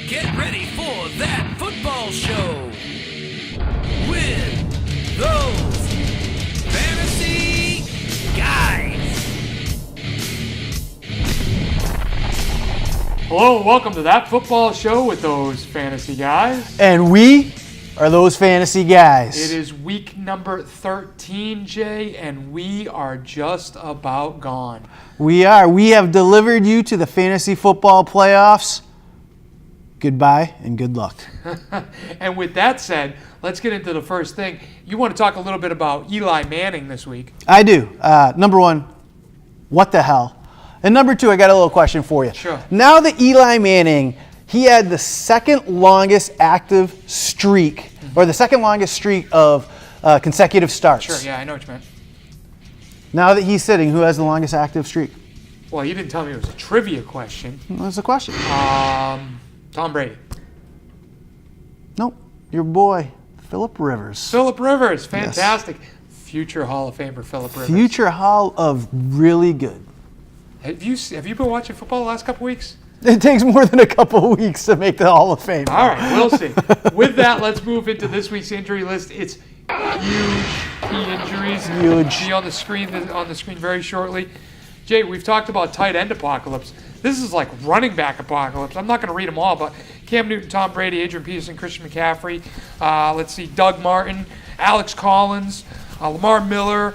Get ready for That Football Show with those fantasy guys. Hello and welcome to That Football Show with those fantasy guys. And we are those fantasy guys. It is week number 13, Jay, and we are just about gone. We are. We have delivered you to the fantasy football playoffs. Goodbye and good luck. And with that said, let's get into the first thing. You want to talk a little bit about Eli Manning this week. I do. Number one, what the hell? And number two, I got a little question for you. Sure. Now that Eli Manning, he had the second longest active streak, or the second longest streak of consecutive starts. Sure, yeah, I know what you meant. Now that he's sitting, who has the longest active streak? Well, you didn't tell me it was a trivia question. What's the question? Tom Brady. Nope. Your boy, Phillip Rivers. Phillip Rivers, fantastic. Yes. Future Hall of Famer Phillip Rivers. Future Hall of really good. Have you been watching football the last couple weeks? It takes more than a couple of weeks to make the Hall of Fame. All right, we'll see. With that, let's move into this week's injury list. It's huge key injuries. Huge. Be on the screen very shortly. Jay, we've talked about tight end apocalypse. This is like running back apocalypse. I'm not going to read them all, but Cam Newton, Tom Brady, Adrian Peterson, Christian McCaffrey. Let's see, Doug Martin, Alex Collins, Lamar Miller,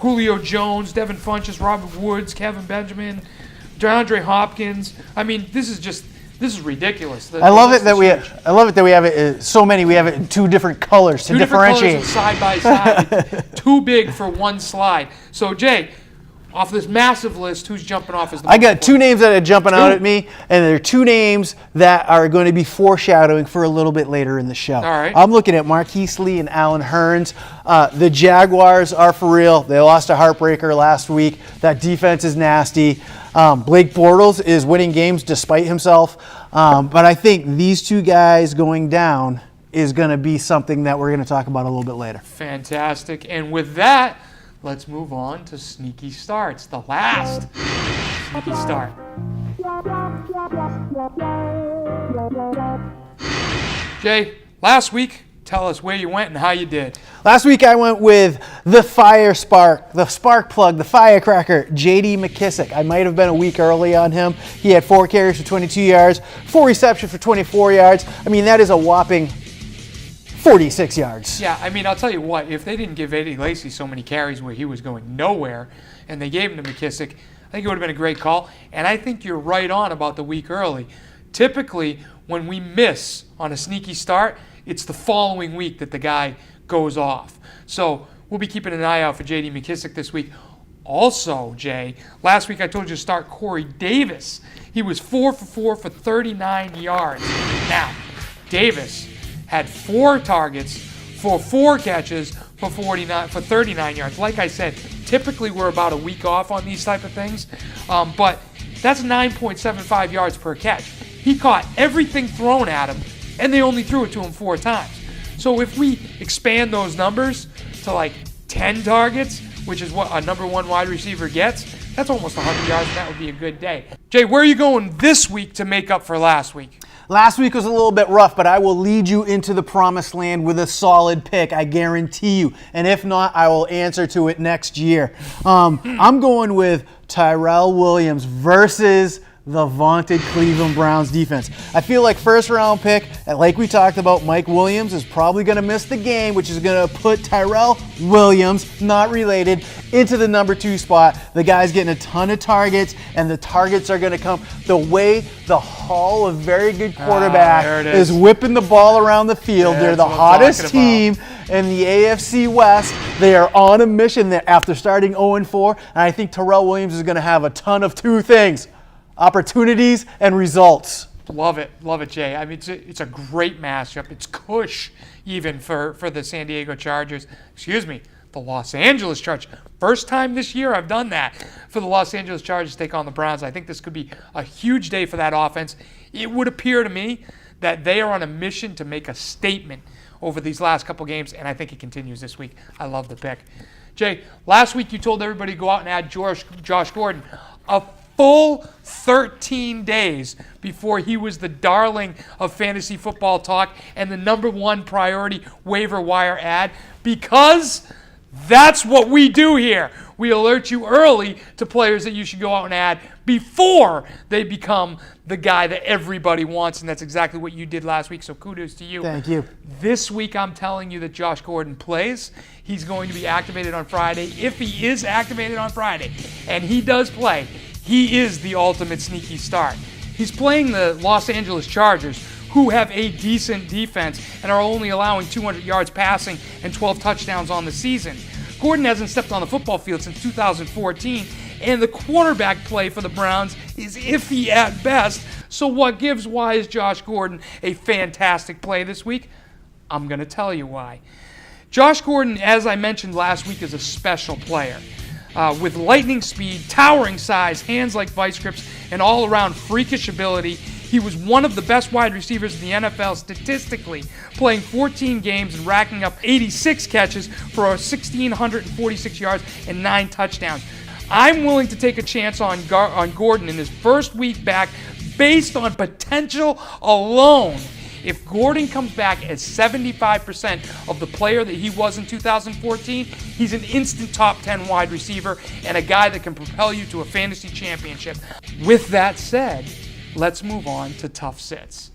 Julio Jones, Devin Funchess, Robert Woods, Kevin Benjamin, DeAndre Hopkins. I mean, this is ridiculous. I love it that we have it so many. We have it in two different colors to differentiate. Two different colors side by side. Too big for one slide. So Jay, off this massive list, who's jumping off as the most I got two names that are jumping out at me, and they're two names that are going to be foreshadowing for a little bit later in the show. All right. I'm looking at Marquise Lee and Allen Hurns. The Jaguars are for real. They lost a heartbreaker last week. That defense is nasty. Blake Bortles is winning games despite himself. But I think these two guys going down is going to be something that we're going to talk about a little bit later. Fantastic. And with that, let's move on to sneaky starts. The last sneaky start. Jay, last week, tell us where you went and how you did. Last week I went with the spark plug, the firecracker, J.D. McKissic. I might have been a week early on him. He had 4 carries for 22 yards, 4 receptions for 24 yards. I mean, that is a whopping 46 yards. Yeah, I mean, I'll tell you what, if they didn't give Eddie Lacy so many carries where he was going nowhere and they gave him to McKissic, I think it would have been a great call. And I think you're right on about the week early. Typically, when we miss on a sneaky start, it's the following week that the guy goes off. So we'll be keeping an eye out for J.D. McKissic this week. Also, Jay, last week I told you to start Corey Davis. He was 4 for 4 for 39 yards. Now, Davis had 4 targets for 4 catches for 39 yards. Like I said, typically we're about a week off on these type of things, but that's 9.75 yards per catch. He caught everything thrown at him, and they only threw it to him 4 times. So if we expand those numbers to like 10 targets, which is what a number 1 wide receiver gets, that's almost 100 yards, and that would be a good day. Jay, where are you going this week to make up for last week? Last week was a little bit rough, but I will lead you into the promised land with a solid pick, I guarantee you. And if not, I will answer to it next year. I'm going with Tyrell Williams versus the vaunted Cleveland Browns defense. I feel like first round pick, and like we talked about, Mike Williams is probably going to miss the game, which is going to put Tyrell Williams, not related, into the number 2 spot. The guy's getting a ton of targets, and the targets are going to come the way the Hall of Very Good Quarterback is whipping the ball around the field. They're the hottest team in the AFC West. They are on a mission there after starting 0-4, and I think Tyrell Williams is going to have a ton of 2 things: opportunities and results. Love it, Jay. I mean, it's a great matchup. It's cush even for the San Diego Chargers. The Los Angeles Chargers. First time this year I've done that for the Los Angeles Chargers to take on the Browns. I think this could be a huge day for that offense. It would appear to me that they are on a mission to make a statement over these last couple games, and I think it continues this week. I love the pick. Jay, last week you told everybody to go out and add Josh Gordon. A full 13 days before he was the darling of fantasy football talk and the #1 priority waiver wire ad, because that's what we do here. We alert you early to players that you should go out and add before they become the guy that everybody wants, and that's exactly what you did last week, so kudos to you. Thank you. This week, I'm telling you that Josh Gordon plays. He's going to be activated on Friday. If he is activated on Friday, and he does play, he is the ultimate sneaky start. He's playing the Los Angeles Chargers, who have a decent defense and are only allowing 200 yards passing and 12 touchdowns on the season. Gordon hasn't stepped on the football field since 2014, and the quarterback play for the Browns is iffy at best. So what gives? Why is Josh Gordon a fantastic play this week? I'm going to tell you why. Josh Gordon, as I mentioned last week, is a special player. With lightning speed, towering size, hands like vice grips, and all-around freakish ability, he was one of the best wide receivers in the NFL statistically, playing 14 games and racking up 86 catches for 1,646 yards and 9 touchdowns. I'm willing to take a chance on Gordon in his first week back based on potential alone. If Gordon comes back as 75% of the player that he was in 2014, he's an instant top 10 wide receiver and a guy that can propel you to a fantasy championship. With that said, let's move on to tough sits.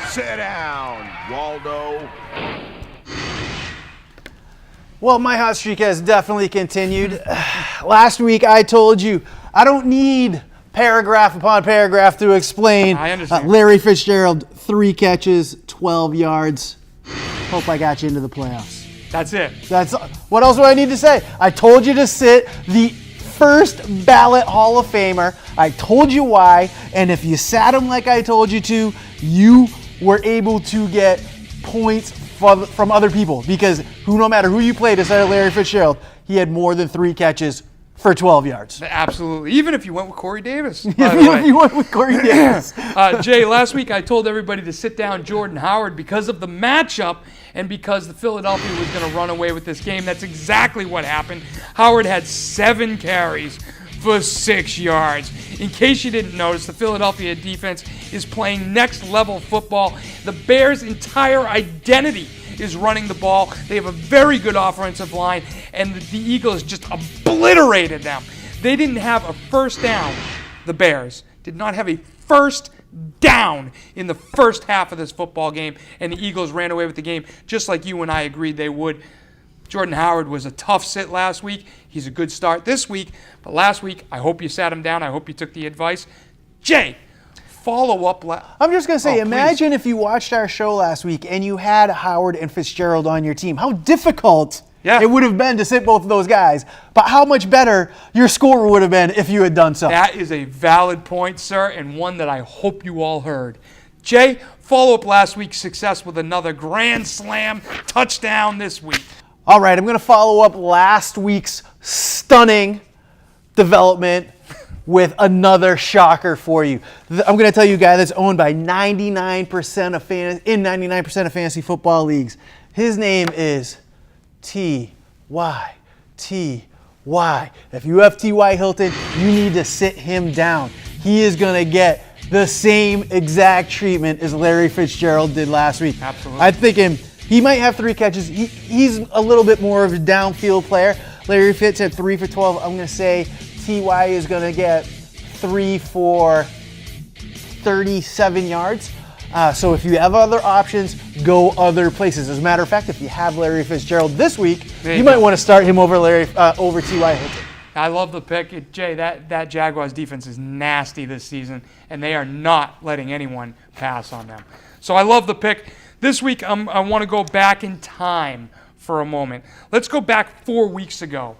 Sit down, Waldo. Well, my hot streak has definitely continued. Last week I told you I don't need paragraph upon paragraph to explain. I understand. Larry Fitzgerald, 3 catches, 12 yards. Hope I got you into the playoffs. That's it. What else do I need to say? I told you to sit the first ballot Hall of Famer. I told you why, and if you sat him like I told you to, you were able to get points from other people, because no matter who you played aside of Larry Fitzgerald, he had more than 3 catches for 12 yards. Absolutely. Even if you went with Corey Davis. Even if you went with Corey Davis. Jay, last week I told everybody to sit down Jordan Howard because of the matchup and because the Philadelphia was going to run away with this game. That's exactly what happened. Howard had 7 carries for 6 yards. In case you didn't notice, the Philadelphia defense is playing next level football. The Bears' entire identity is running the ball. They have a very good offensive line, and the Eagles just obliterated them. They didn't have a first down. The Bears did not have a first down in the first half of this football game, and the Eagles ran away with the game just like you and I agreed they would. Jordan Howard was a tough sit last week. He's a good start this week, but last week, I hope you sat him down. I hope you took the advice. Jay, follow up. I'm just going to say, imagine if you watched our show last week and you had Howard and Fitzgerald on your team. How difficult it would have been to sit both of those guys, but how much better your score would have been if you had done so. That is a valid point, sir, and one that I hope you all heard. Jay, follow up last week's success with another grand slam touchdown this week. All right, I'm going to follow up last week's stunning development with another shocker for you. I'm going to tell you a guy that's owned by 99% of fantasy football leagues. His name is T.Y. If you have T.Y. Hilton, you need to sit him down. He is going to get the same exact treatment as Larry Fitzgerald did last week. Absolutely. I'm thinking he might have 3 catches. He's a little bit more of a downfield player. Larry Fitz had 3 for 12. I'm going to say T.Y. is going to get 3 for 37 yards. So if you have other options, go other places. As a matter of fact, if you have Larry Fitzgerald this week, you might want to start him over T.Y. Hilton. I love the pick. Jay, that Jaguars defense is nasty this season, and they are not letting anyone pass on them. So I love the pick. This week, I want to go back in time for a moment. Let's go back 4 weeks ago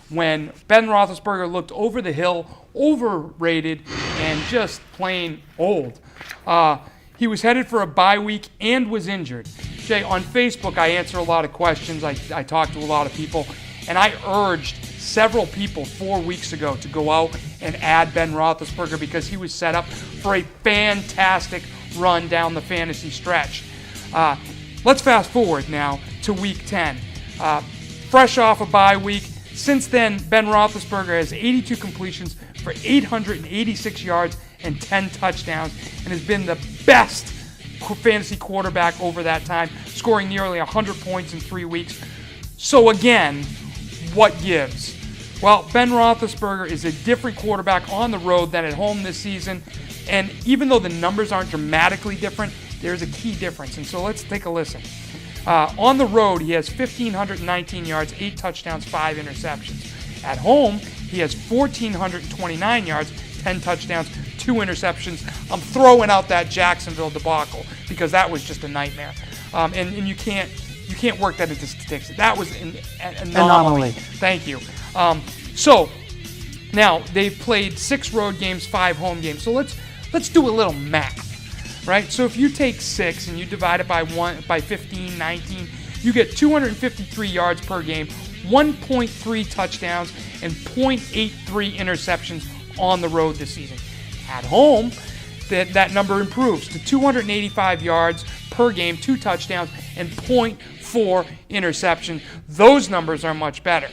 when Ben Roethlisberger looked over the hill, overrated, and just plain old. He was headed for a bye week and was injured. Jay, on Facebook, I answer a lot of questions. I talk to a lot of people, and I urged several people 4 weeks ago to go out and add Ben Roethlisberger because he was set up for a fantastic run down the fantasy stretch. Let's fast forward now to week 10. Fresh off a bye week, Since then, Ben Roethlisberger has 82 completions for 886 yards and 10 touchdowns and has been the best fantasy quarterback over that time, scoring nearly 100 points in 3 weeks. So again, what gives? Well, Ben Roethlisberger is a different quarterback on the road than at home this season, and even though the numbers aren't dramatically different, there's a key difference, and so let's take a listen. On the road, he has 1,519 yards, 8 touchdowns, 5 interceptions. At home, he has 1,429 yards, 10 touchdowns, 2 interceptions. I'm throwing out that Jacksonville debacle because that was just a nightmare. And you can't work that into statistics. That was an anomaly. Thank you. So now they've played 6 road games, 5 home games. So let's do a little math, right? So if you take 6 and you divide it by 15, 19, you get 253 yards per game, 1.3 touchdowns, and 0.83 interceptions on the road this season. At home, that number improves to 285 yards per game, 2 touchdowns, and 0.4 interception. Those numbers are much better.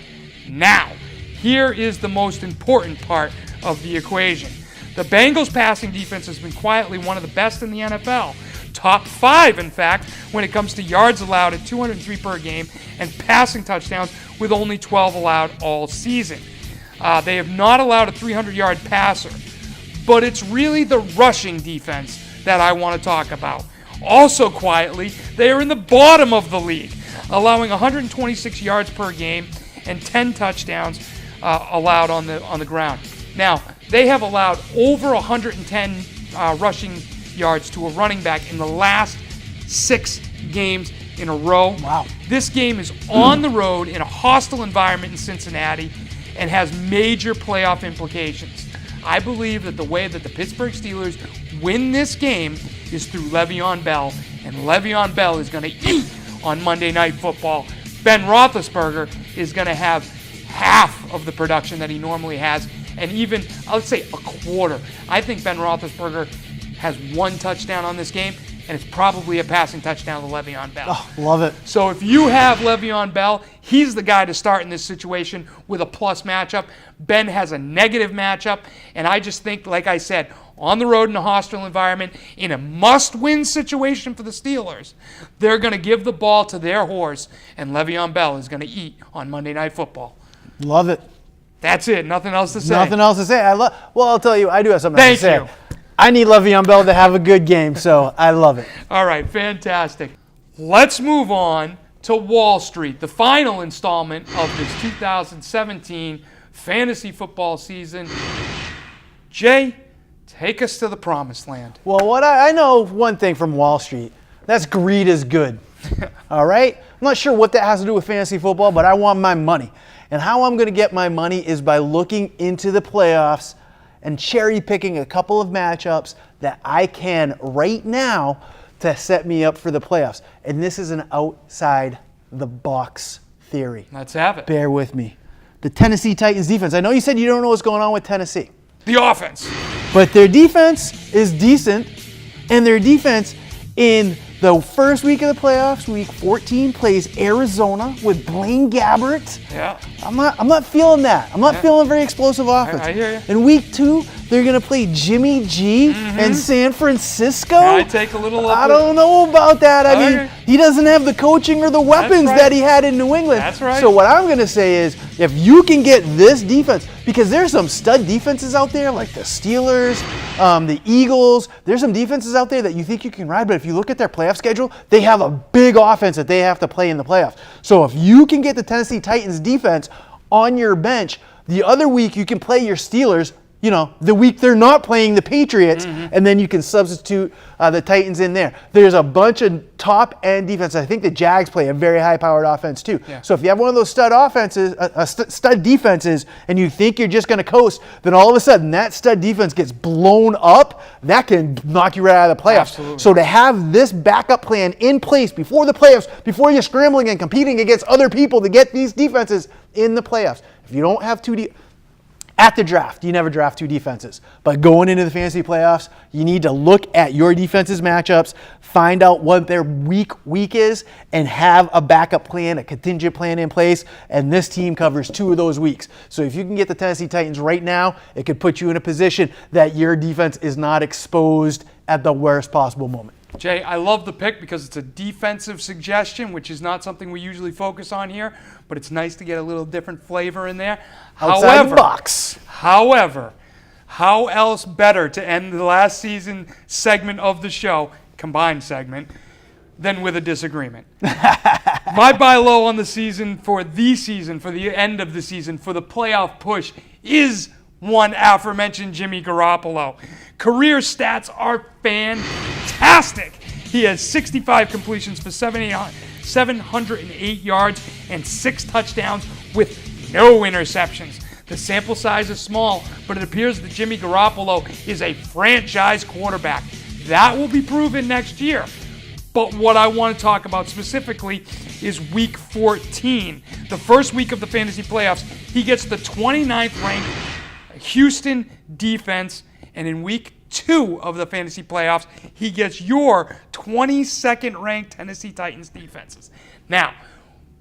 Now, here is the most important part of the equation. The Bengals' passing defense has been quietly one of the best in the NFL. Top 5, in fact, when it comes to yards allowed at 203 per game and passing touchdowns with only 12 allowed all season. They have not allowed a 300-yard passer, but it's really the rushing defense that I want to talk about. Also quietly, they are in the bottom of the league, allowing 126 yards per game and 10 touchdowns allowed on the ground. Now, they have allowed over 110 rushing yards to a running back in the last 6 games in a row. Wow. This game is on the road in a hostile environment in Cincinnati and has major playoff implications. I believe that the way that the Pittsburgh Steelers win this game is through Le'Veon Bell, and Le'Veon Bell is going to eat on Monday Night Football. Ben Roethlisberger is going to have half of the production that he normally has, and even, let's say, a quarter. I think Ben Roethlisberger has 1 touchdown on this game, and it's probably a passing touchdown to Le'Veon Bell. Oh, love it. So if you have Le'Veon Bell, he's the guy to start in this situation with a plus matchup. Ben has a negative matchup, and I just think, like I said, on the road in a hostile environment, in a must-win situation for the Steelers, they're going to give the ball to their horse, and Le'Veon Bell is going to eat on Monday Night Football. Love it. That's it. Nothing else to say. Nothing else to say. Well, I'll tell you, I do have something Thank to say. you. I need Le'Veon Bell to have a good game, so I love it. All right, fantastic. Let's move on to Wall Street, the final installment of this 2017 fantasy football season. Jay, take us to the promised land. Well, I know one thing from Wall Street. That's greed is good. All right? I'm not sure what that has to do with fantasy football, but I want my money. And how I'm going to get my money is by looking into the playoffs and cherry picking a couple of matchups that I can right now to set me up for the playoffs. And this is an outside the box theory. Let's have it. Bear with me. The Tennessee Titans defense. I know you said you don't know what's going on with Tennessee. The offense. But their defense is decent, and their defense in the first week of the playoffs, week 14, plays Arizona with Blaine Gabbert. Yeah. I'm not feeling that. I'm not feeling very explosive offense. I hear you. In week 2, they're going to play Jimmy G and San Francisco. I take a little. I don't know about that. I mean, he doesn't have the coaching or the weapons right. that he had in New England. That's right. So what I'm going to say is, if you can get this defense, because there's some stud defenses out there, like the Steelers, the Eagles. There's some defenses out there that you think you can ride, but if you look at their playoff schedule, they have a big offense that they have to play in the playoffs. So if you can get the Tennessee Titans defense on your bench, the other week you can play your Steelers, the week they're not playing the Patriots, and then you can substitute the Titans in there. There's a bunch of top-end defense. I think the Jags play a very high-powered offense too. Yeah. So if you have one of those stud defenses, and you think you're just going to coast, then all of a sudden that stud defense gets blown up, that can knock you right out of the playoffs. Absolutely. So to have this backup plan in place before the playoffs, before you're scrambling and competing against other people to get these defenses in the playoffs, if you don't have At the draft, you never draft 2 defenses. But going into the fantasy playoffs, you need to look at your defense's matchups, find out what their weak is, and have a backup plan, a contingent plan in place. And this team covers 2 of those weeks. So if you can get the Tennessee Titans right now, it could put you in a position that your defense is not exposed at the worst possible moment. Jay, I love the pick because it's a defensive suggestion, which is not something we usually focus on here, but it's nice to get a little different flavor in there. Outside the box. However, how else better to end the last season segment of the show, combined segment, than with a disagreement? My buy low on the season, for the end of the season, for the playoff push is one aforementioned Jimmy Garoppolo. Career stats are fantastic. He has 65 completions for 708 yards and 6 touchdowns with no interceptions. The sample size is small, but it appears that Jimmy Garoppolo is a franchise quarterback. That will be proven next year. But what I want to talk about specifically is Week 14. The first week of the fantasy playoffs, he gets the 29th ranked Houston defense, and in Week 2 of the fantasy playoffs, he gets your 22nd ranked Tennessee Titans defenses. Now,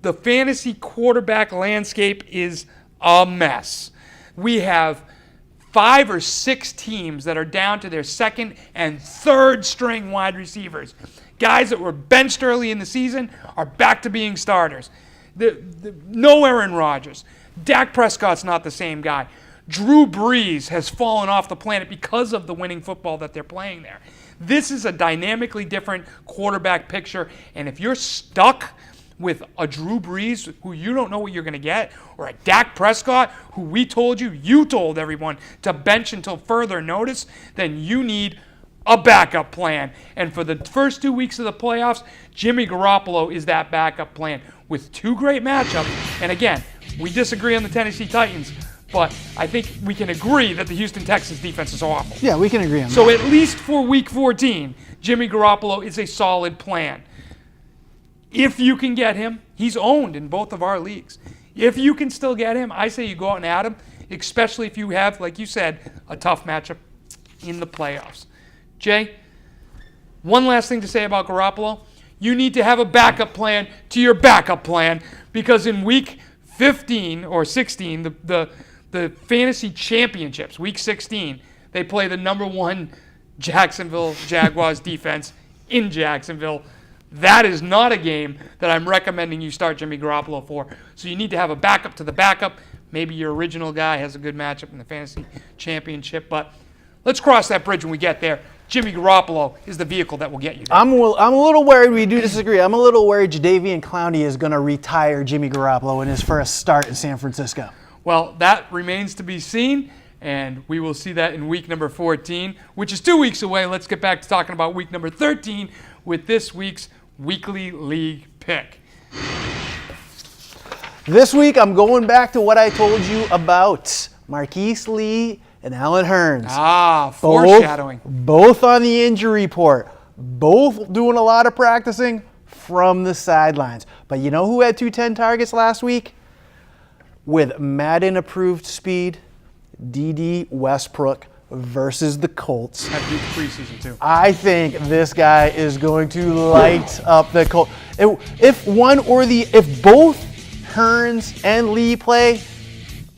the fantasy quarterback landscape is a mess. We have 5 or 6 teams that are down to their second and third string wide receivers. Guys that were benched early in the season are back to being starters. No Aaron Rodgers. Dak Prescott's not the same guy. Drew Brees has fallen off the planet because of the winning football that they're playing there. This is a dynamically different quarterback picture, and if you're stuck with a Drew Brees who you don't know what you're going to get, or a Dak Prescott who you told everyone to bench until further notice, then you need a backup plan. And for the first 2 weeks of the playoffs, Jimmy Garoppolo is that backup plan with 2 great matchups. And again, we disagree on the Tennessee Titans, but I think we can agree that the Houston Texans defense is awful. Yeah, we can agree on that. So at least for Week 14, Jimmy Garoppolo is a solid plan. If you can get him, he's owned in both of our leagues. If you can still get him, I say you go out and add him, especially if you have, like you said, a tough matchup in the playoffs. Jay, one last thing to say about Garoppolo. You need to have a backup plan to your backup plan, because in Week 15 or 16, the fantasy championships, Week 16, they play the number 1 Jacksonville Jaguars defense in Jacksonville. That is not a game that I'm recommending you start Jimmy Garoppolo for. So you need to have a backup to the backup. Maybe your original guy has a good matchup in the fantasy championship, but let's cross that bridge when we get there. Jimmy Garoppolo is the vehicle that will get you there. I'm a little worried. We do disagree. I'm a little worried Jadeveon Clowney is going to retire Jimmy Garoppolo in his first start in San Francisco. Well, that remains to be seen, and we will see that in week number 14, which is 2 weeks away. Let's get back to talking about week number 13 with this week's Weekly League pick. This week, I'm going back to what I told you about Marquise Lee and Alan Hearns. Foreshadowing. Both on the injury report. Both doing a lot of practicing from the sidelines. But you know who had 210 targets last week? With Madden-approved speed, D.D. Westbrook versus the Colts. Had good preseason, too. I think this guy is going to light up the Colts. If both Hearns and Lee play,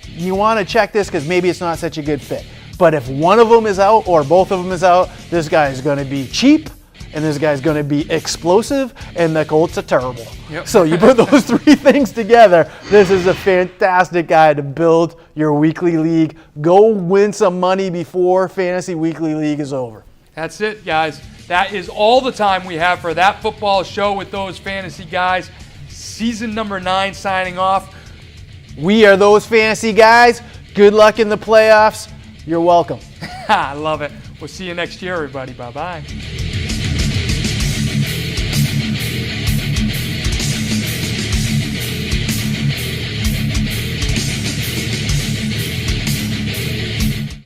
you want to check this because maybe it's not such a good fit. But if one of them is out or both of them is out, this guy is going to be cheap, and this guy's going to be explosive, and the Colts are terrible. Yep. So you put those 3 things together, this is a fantastic guy to build your weekly league. Go win some money before Fantasy Weekly League is over. That's it, guys. That is all the time we have for that football show with those fantasy guys. Season number 9 signing off. We are those fantasy guys. Good luck in the playoffs. You're welcome. I love it. We'll see you next year, everybody. Bye-bye.